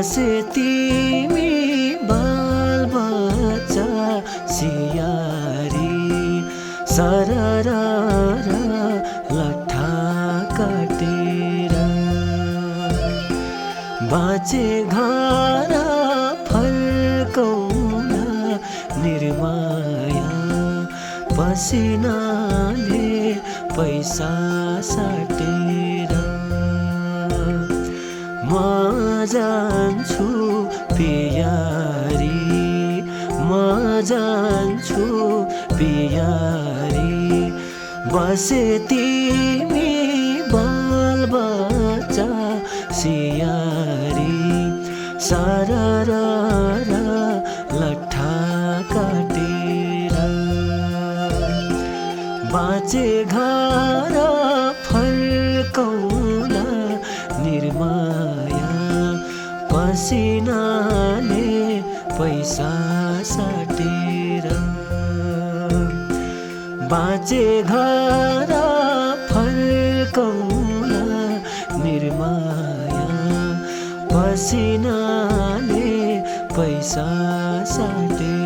बसे तिमी बालबच्चा सियारी सररा लट्ठा काटेर बाँचे घर फर्काउन निर्माया पसिनाले पैसा साटेर म जान्छु पियारी म जान्छु पियारी बसे तिमी बालबच्चा सियारी सररा लट्ठा काटेर बाँचे घर फर्काउन निर्माया पसिनाले पैसा साटेर बाँचे घर फर्काउन निर्माया पसिनाले पैसा साटेर